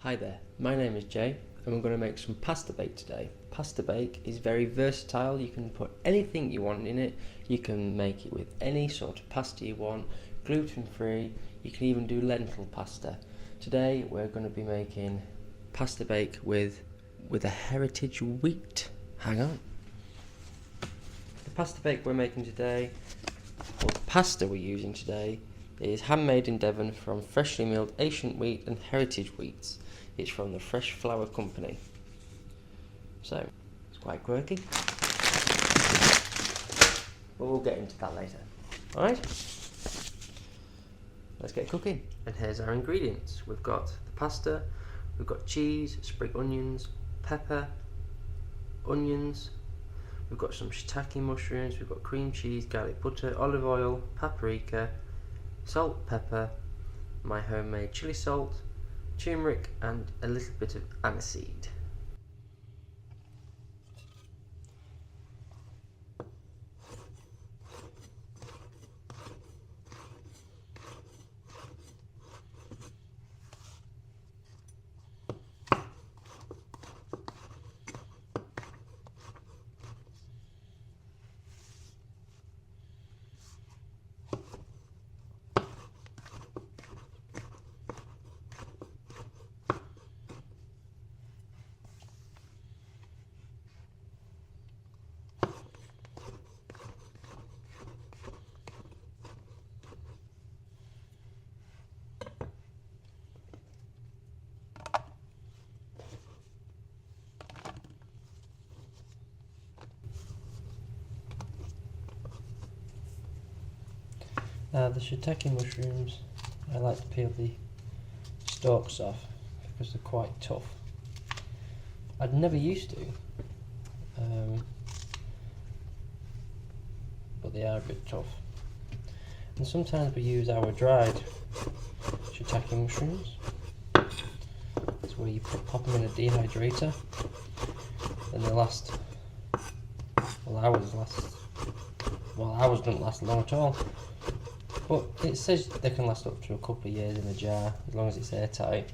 Hi there, my name is Jay and we're going to make some pasta bake today. Pasta bake is very versatile. You can put anything you want in it. You can make it with any sort of pasta you want, gluten free. You can even do lentil pasta. Today we're going to be making pasta bake with a heritage wheat. Hang on. The pasta bake we're making today, or the pasta we're using today, is handmade in Devon from freshly milled ancient wheat and heritage wheats. It's from the Fresh Flour Company. So, it's quite quirky. But we'll get into that later. Alright? Let's get cooking. And here's our ingredients. We've got the pasta, we've got cheese, sprig onions, pepper, onions, we've got some shiitake mushrooms, we've got cream cheese, garlic butter, olive oil, paprika, salt, pepper, my homemade chili salt, turmeric and a little bit of aniseed. The shiitake mushrooms, I like to peel the stalks off because they're quite tough. I'd never used to, but they are a bit tough. And sometimes we use our dried shiitake mushrooms. It's where you pop them in a dehydrator, and they last, ours don't last long at all. But it says they can last up to a couple of years in a jar, as long as it's airtight.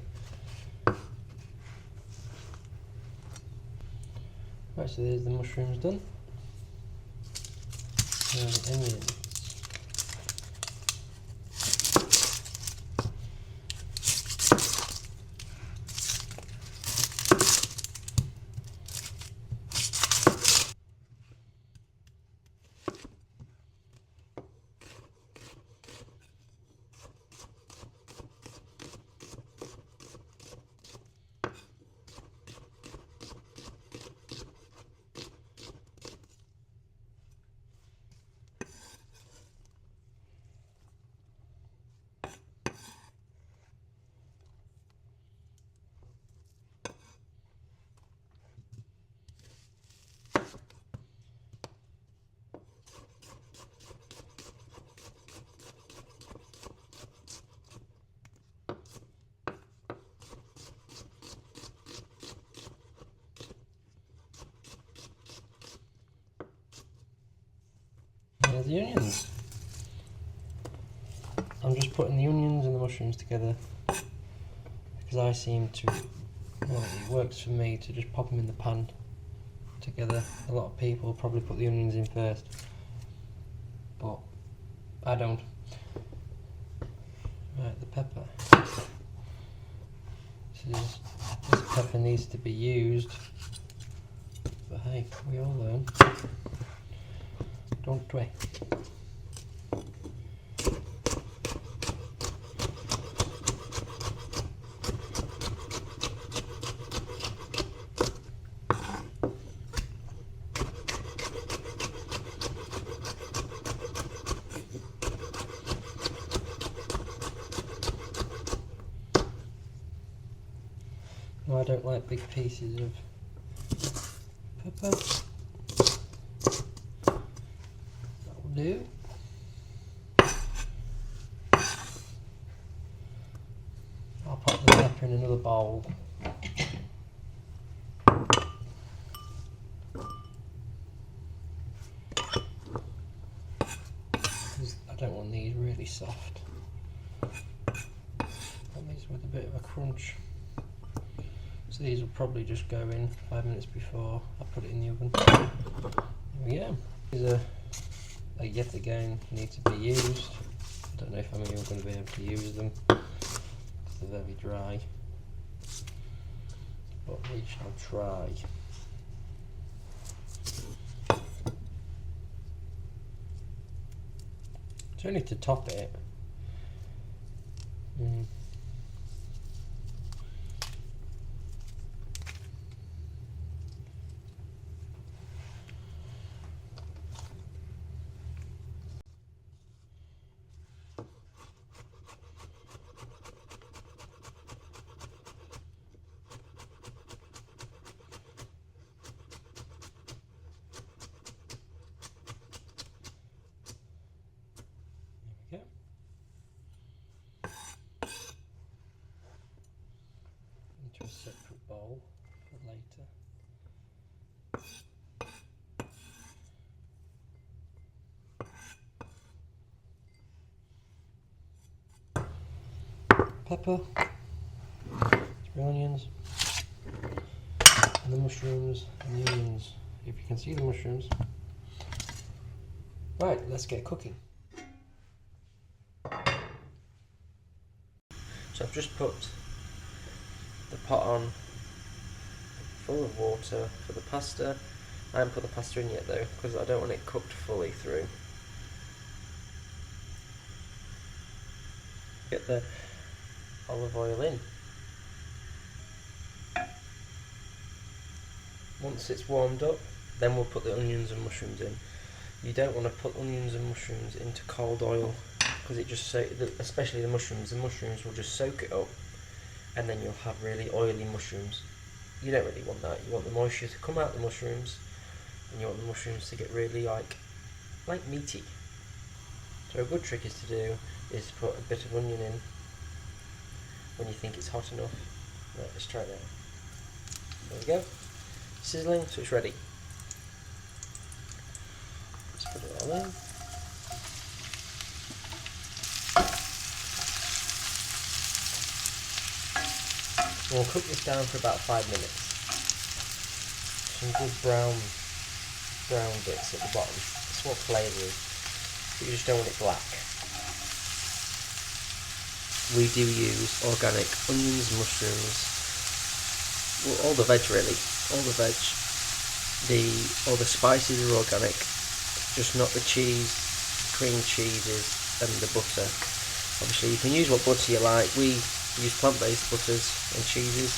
Right, so there's the mushrooms done. Now the onions. There's the onions. I'm just putting the onions and the mushrooms together because I seem to, well, it works for me to just pop them in the pan together. A lot of people probably put the onions in first, but I don't. Right, the pepper. This pepper needs to be used, but hey, we all learn. Don't we? No, I don't like big pieces of pepper. Do. I'll put the pepper in another bowl. I don't want these really soft. I want these with a bit of a crunch. So these will probably just go in 5 minutes before I put it in the oven. There we go. These are yet again need to be used. I don't know if I'm even going to be able to use them because they're very dry, but we shall try. It's only to top it. Into a separate bowl for later. Pepper, spring onions, and the mushrooms and the onions, if you can see the mushrooms. Right, let's get cooking. So I've just put the pot on full of water for the pasta. I haven't put the pasta in yet though, because I don't want it cooked fully through. Get the olive oil in. Once it's warmed up, then we'll put the onions and mushrooms in. You don't want to put onions and mushrooms into cold oil, because it just especially the mushrooms will just soak it up, and then you'll have really oily mushrooms. You don't really want that. You want the moisture to come out the mushrooms, and you want the mushrooms to get really like meaty. So a good trick is to put a bit of onion in when you think it's hot enough. Right, let's try that. There we go. Sizzling, so it's ready. Let's put it all in. And we'll cook this down for about 5 minutes. Some good brown bits at the bottom. That's what flavour is, but you just don't want it black. We do use organic onions, mushrooms, well, all the veg really, all the veg. All the spices are organic, just not the cheese, cream cheeses and the butter. Obviously you can use what butter you like. We use plant-based butters and cheeses.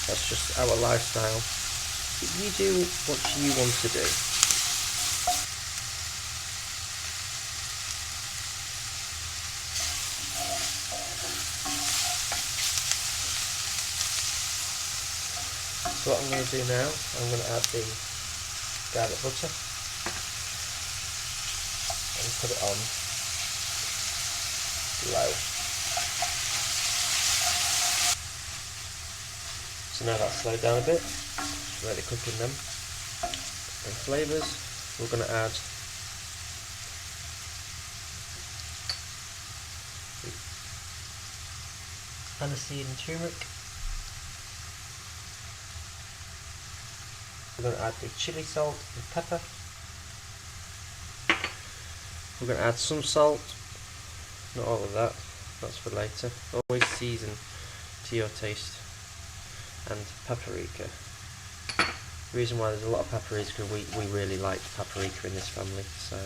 That's just our lifestyle. But you do what you want to do. So what I'm going to do now, I'm going to add the garlic butter and put it on low. So now that's slowed down a bit, just let it cook in them. And flavours, we're going to add aniseed and turmeric. We're going to add the chili salt and pepper. We're going to add some salt, not all of that, that's for later. Always season to your taste. And paprika. The reason why there's a lot of paprika is because we really like paprika in this family. So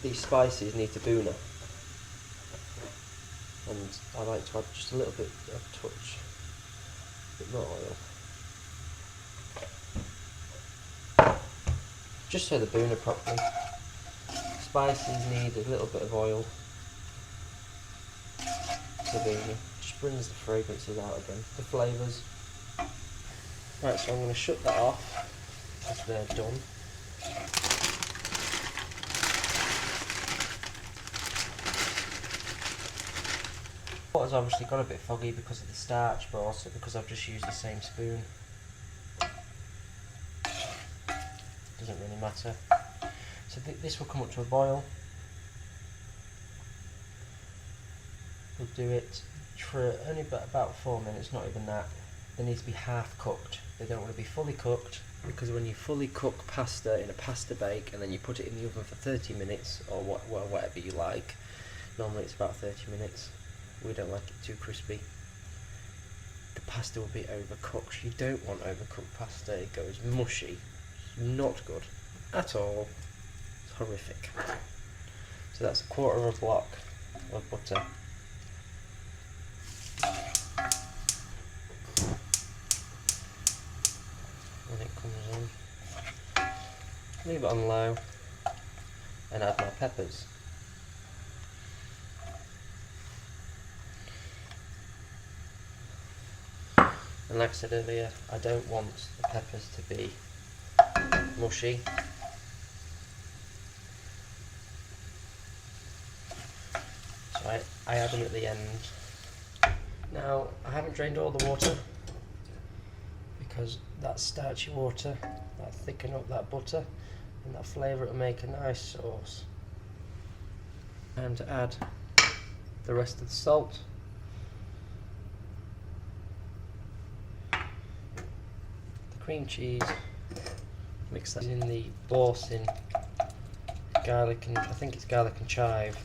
these spices need to boona. And I like to add just a little bit of touch, but not oil. Just so the boona properly. Spices need a little bit of oil to boona. Just brings the fragrances out again, the flavours. Right, so I'm going to shut that off as they're done. Water's obviously got a bit foggy because of the starch, but also because I've just used the same spoon. Doesn't really matter. So this will come up to a boil. We'll do it for only about 4 minutes, not even that. they need to be half cooked. They don't want to be fully cooked, because when you fully cook pasta in a pasta bake and then you put it in the oven for 30 minutes or whatever you like, normally it's about 30 minutes, we don't like it too crispy, the pasta will be overcooked. You don't want overcooked pasta, it goes mushy. Not good at all. It's horrific. So that's a quarter of a block of butter. When it comes in, leave it on low and add my peppers. And like I said earlier, I don't want the peppers to be mushy. So I add them at the end. Now, I haven't drained all the water because that starchy water, that'll thicken up that butter, and that flavour will make a nice sauce. And to add the rest of the salt. Cream cheese, mix that in the Borsin garlic and I think it's garlic and chive,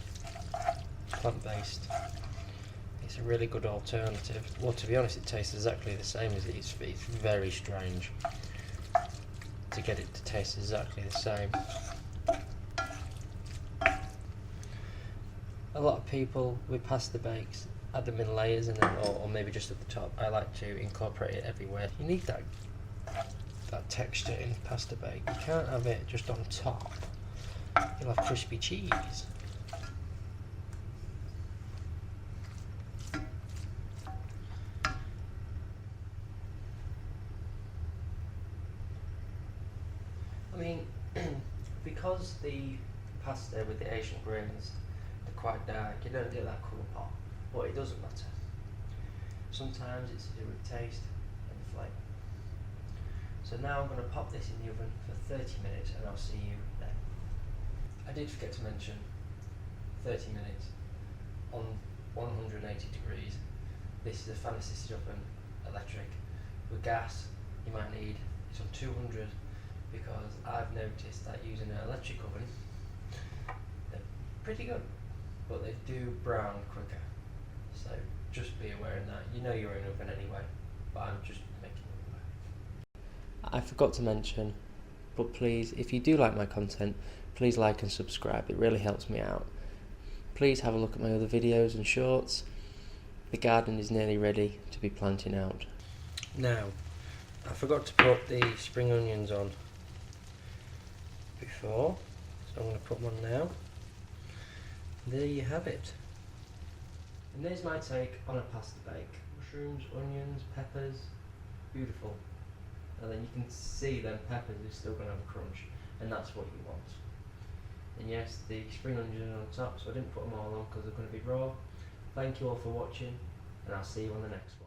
plant-based. It's a really good alternative. Well, to be honest, it tastes exactly the same as it is. It's very strange to get it to taste exactly the same. A lot of people with pasta bakes add them in layers and then, or maybe just at the top. I like to incorporate it everywhere. You need that texture in pasta bake. You can't have it just on top. You'll have crispy cheese. I mean, because the pasta with the Asian grains are quite dark, you don't get that colour pop, but it doesn't matter. Sometimes it's to do with taste and flavour. So now I'm going to pop this in the oven for 30 minutes and I'll see you then. I did forget to mention 30 minutes on 180 degrees. This is a fan assisted oven, electric. With gas you might need it's on 200, because I've noticed that using an electric oven, they're pretty good, but they do brown quicker. So just be aware of that. You know you're in an oven anyway, but I'm just making it aware. I forgot to mention, but please, if you do like my content, please like and subscribe. It really helps me out. Please have a look at my other videos and shorts. The garden is nearly ready to be planting out. Now, I forgot to put the spring onions on before, so I'm going to put them on now. There you have it. And there's my take on a pasta bake. Mushrooms, onions, peppers, beautiful. And then you can see them peppers are still going to have a crunch, and that's what you want. And yes, the spring onions are on top, so I didn't put them all on because they're going to be raw. Thank you all for watching, and I'll see you on the next one.